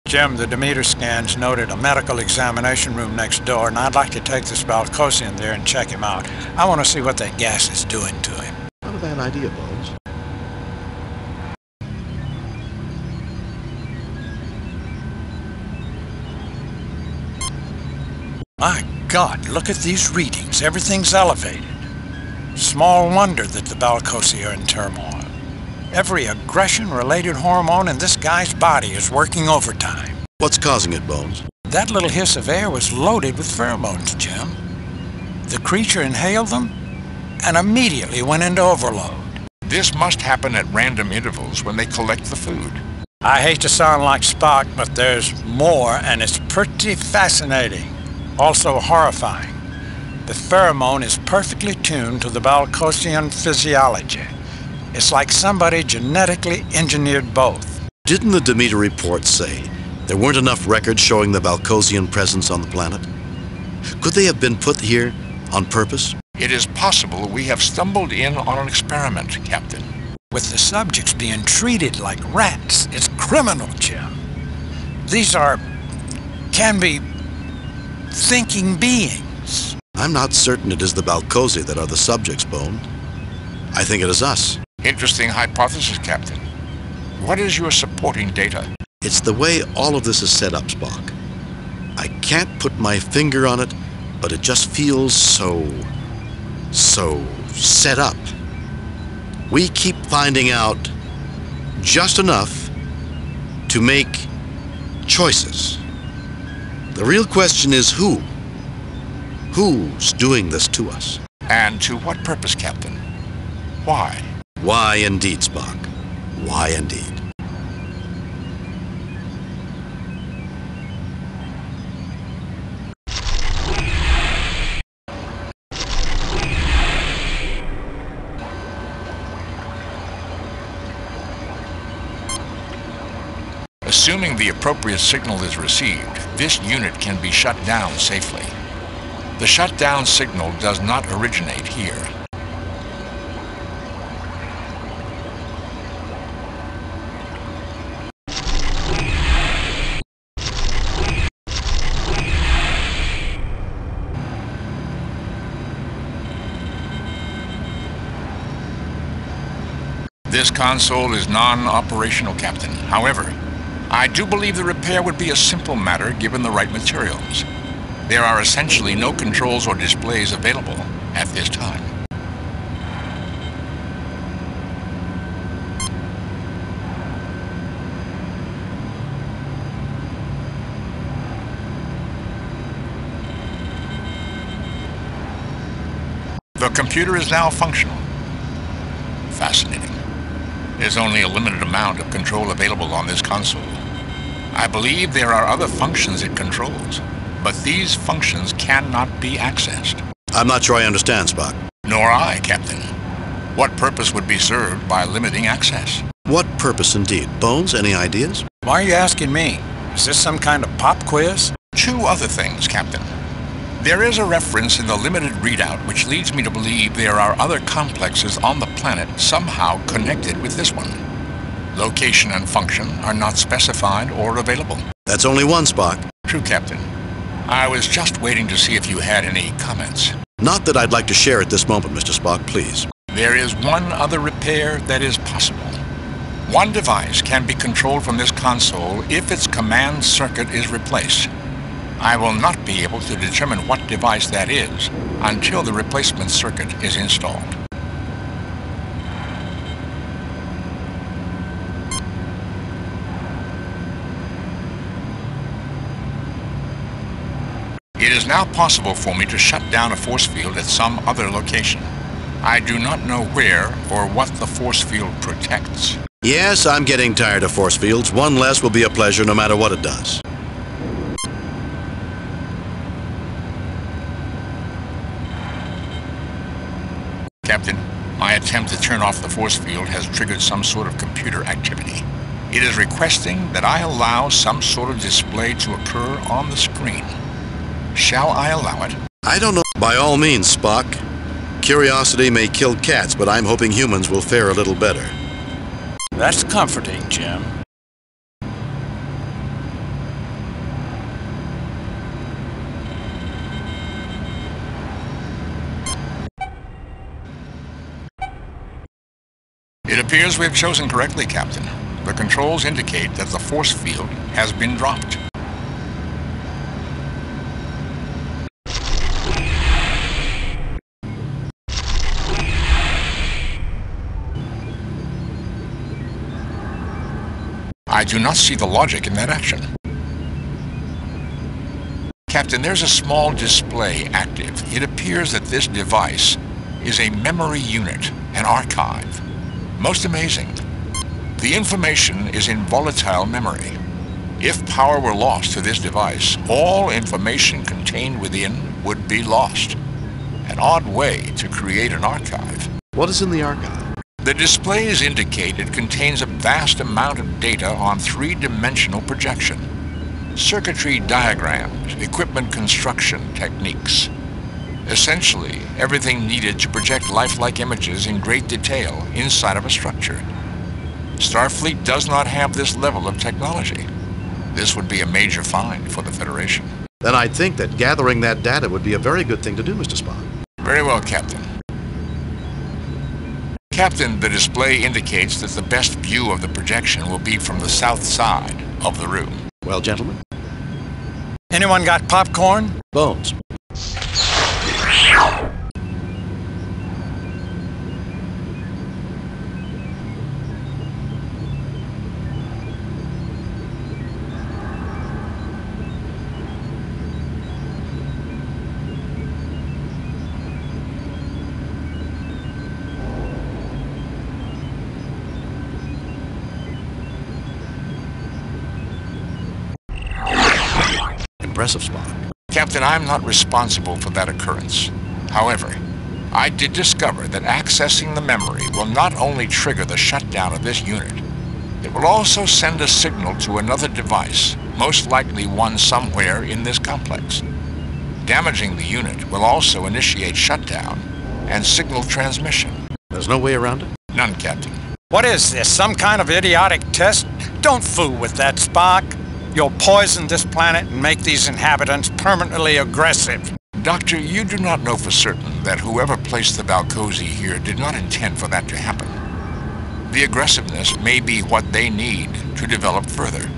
Jim, the Demeter scans noted a medical examination room next door, and I'd like to take this Balcosian there and check him out. I want to see what that gas is doing to him. Not a bad idea, Bones. My God, look at these readings. Everything's elevated. Small wonder that the Balcosi are in turmoil. Every aggression-related hormone in this guy's body is working overtime. What's causing it, Bones? That little hiss of air was loaded with pheromones, Jim. The creature inhaled them and immediately went into overload. This must happen at random intervals when they collect the food. I hate to sound like Spock, but there's more, and it's pretty fascinating. Also horrifying. The pheromone is perfectly tuned to the Balcosian physiology. It's like somebody genetically engineered both. Didn't the Demeter report say there weren't enough records showing the Balcosian presence on the planet? Could they have been put here on purpose? It is possible we have stumbled in on an experiment, Captain. With the subjects being treated like rats, it's criminal, Jim. These can be thinking beings. I'm not certain it is the Balcosi that are the subjects, Bone. I think it is us. Interesting hypothesis, Captain. What is your supporting data? It's the way all of this is set up, Spock. I can't put my finger on it, but it just feels so set up. We keep finding out just enough to make choices. The real question is who? Who's doing this to us? And to what purpose, Captain? Why? Why indeed, Spock. Why indeed. Assuming the appropriate signal is received, this unit can be shut down safely. The shutdown signal does not originate here. This console is non-operational, Captain. However, I do believe the repair would be a simple matter given the right materials. There are essentially no controls or displays available at this time. The computer is now functional. Fascinating. There's only a limited amount of control available on this console. I believe there are other functions it controls, but these functions cannot be accessed. I'm not sure I understand, Spock. Nor I, Captain. What purpose would be served by limiting access? What purpose indeed? Bones, any ideas? Why are you asking me? Is this some kind of pop quiz? Two other things, Captain. There is a reference in the limited readout which leads me to believe there are other complexes on the planet somehow connected with this one. Location and function are not specified or available. That's only one, Spock. True, Captain. I was just waiting to see if you had any comments. Not that I'd like to share at this moment, Mr. Spock, please. There is one other repair that is possible. One device can be controlled from this console if its command circuit is replaced. I will not be able to determine what device that is until the replacement circuit is installed. It is now possible for me to shut down a force field at some other location. I do not know where or what the force field protects. Yes, I'm getting tired of force fields. One less will be a pleasure no matter what it does. Captain, my attempt to turn off the force field has triggered some sort of computer activity. It is requesting that I allow some sort of display to occur on the screen. Shall I allow it? I don't know. By all means, Spock. Curiosity may kill cats, but I'm hoping humans will fare a little better. That's comforting, Jim. It appears we have chosen correctly, Captain. The controls indicate that the force field has been dropped. I do not see the logic in that action. Captain, there's a small display active. It appears that this device is a memory unit, an archive. Most amazing. The information is in volatile memory. If power were lost to this device, all information contained within would be lost. An odd way to create an archive. What is in the archive? The displays indicate it contains a vast amount of data on three-dimensional projection. Circuitry diagrams, equipment construction techniques. Essentially, everything needed to project lifelike images in great detail inside of a structure. Starfleet does not have this level of technology. This would be a major find for the Federation. Then I'd think that gathering that data would be a very good thing to do, Mr. Spock. Very well, Captain. Captain, the display indicates that the best view of the projection will be from the south side of the room. Well, gentlemen? Anyone got popcorn? Bones. Impressive, Spock. Captain, I'm not responsible for that occurrence. However, I did discover that accessing the memory will not only trigger the shutdown of this unit, it will also send a signal to another device, most likely one somewhere in this complex. Damaging the unit will also initiate shutdown and signal transmission. There's no way around it? None, Captain. What is this, some kind of idiotic test? Don't fool with that, Spock. You'll poison this planet and make these inhabitants permanently aggressive. Doctor, you do not know for certain that whoever placed the Balcosi here did not intend for that to happen. The aggressiveness may be what they need to develop further.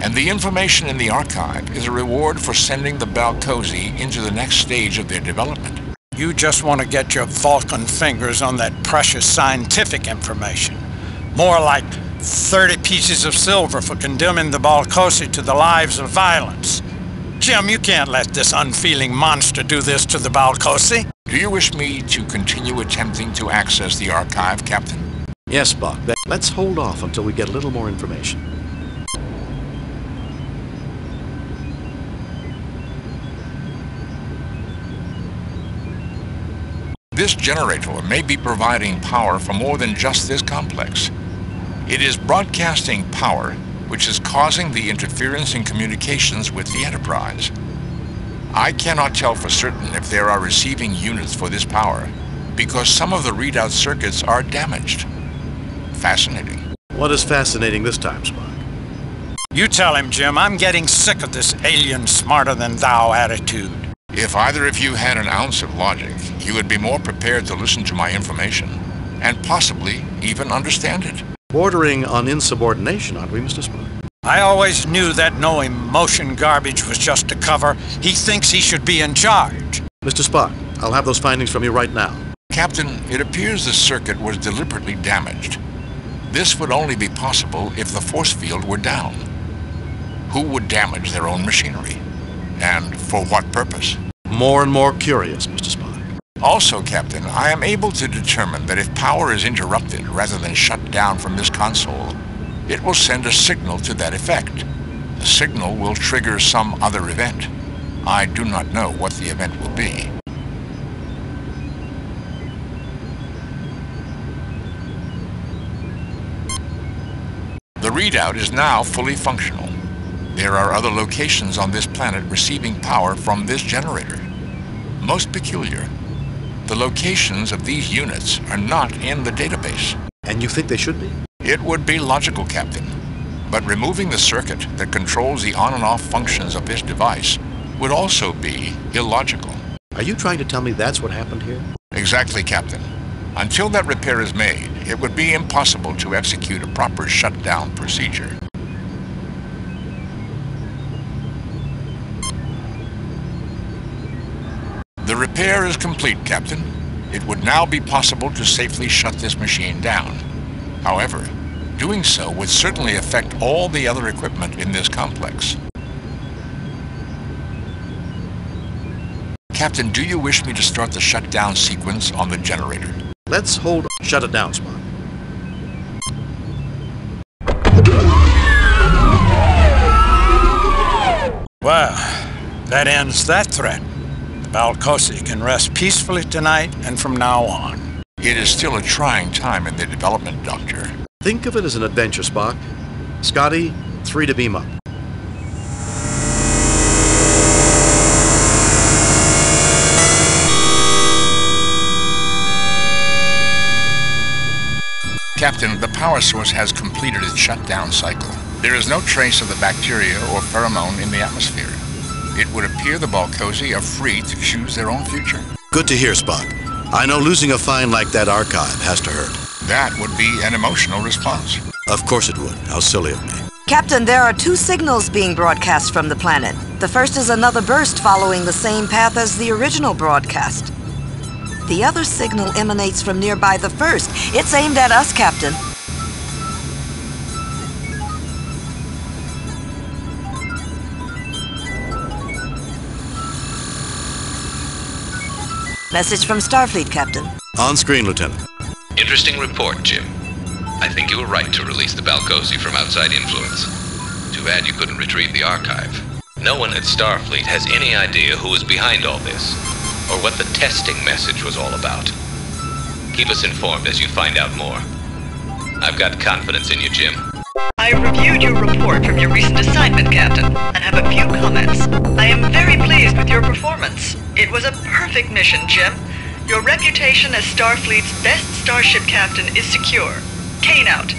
And the information in the archive is a reward for sending the Balcosi into the next stage of their development. You just want to get your Vulcan fingers on that precious scientific information. More like 30 pieces of silver for condemning the Balcosi to the lives of violence. Jim, you can't let this unfeeling monster do this to the Balcosi. Do you wish me to continue attempting to access the archive, Captain? Yes, Spock. Let's hold off until we get a little more information. This generator may be providing power for more than just this complex. It is broadcasting power, which is causing the interference in communications with the Enterprise. I cannot tell for certain if there are receiving units for this power, because some of the readout circuits are damaged. Fascinating. What is fascinating this time, Spock? You tell him, Jim. I'm getting sick of this alien smarter-than-thou attitude. If either of you had an ounce of logic, you would be more prepared to listen to my information, and possibly even understand it. Bordering on insubordination, aren't we, Mr. Spock? I always knew that no emotion garbage was just a cover. He thinks he should be in charge. Mr. Spock, I'll have those findings from you right now. Captain, it appears the circuit was deliberately damaged. This would only be possible if the force field were down. Who would damage their own machinery? And for what purpose? More and more curious, Mr. Spock. Also, Captain, I am able to determine that if power is interrupted rather than shut down from this console, it will send a signal to that effect. The signal will trigger some other event. I do not know what the event will be. The readout is now fully functional. There are other locations on this planet receiving power from this generator. Most peculiar. The locations of these units are not in the database. And you think they should be? It would be logical, Captain. But removing the circuit that controls the on and off functions of this device would also be illogical. Are you trying to tell me that's what happened here? Exactly, Captain. Until that repair is made, it would be impossible to execute a proper shutdown procedure. The repair is complete, Captain. It would now be possible to safely shut this machine down. However, doing so would certainly affect all the other equipment in this complex. Captain, do you wish me to start the shutdown sequence on the generator? Let's shut it down, Spock. Well, that ends that threat. The Balcosi can rest peacefully tonight and from now on. It is still a trying time in the development, Doctor. Think of it as an adventure, Spock. Scotty, 3 to beam up. Captain, the power source has completed its shutdown cycle. There is no trace of the bacteria or pheromone in the atmosphere. It would appear the Balcosi are free to choose their own future. Good to hear, Spock. I know losing a find like that archive has to hurt. That would be an emotional response. Of course it would. How silly of me. Captain, there are 2 signals being broadcast from the planet. The first is another burst following the same path as the original broadcast. The other signal emanates from nearby the first. It's aimed at us, Captain. Message from Starfleet, Captain. On screen, Lieutenant. Interesting report, Jim. I think you were right to release the Balcosi from outside influence. Too bad you couldn't retrieve the archive. No one at Starfleet has any idea who is behind all this, or what the testing message was all about. Keep us informed as you find out more. I've got confidence in you, Jim. I reviewed your report from your recent assignment, Captain, and have a few comments. I am very pleased with your performance. It was a perfect mission, Jim. Your reputation as Starfleet's best starship captain is secure. Kane out.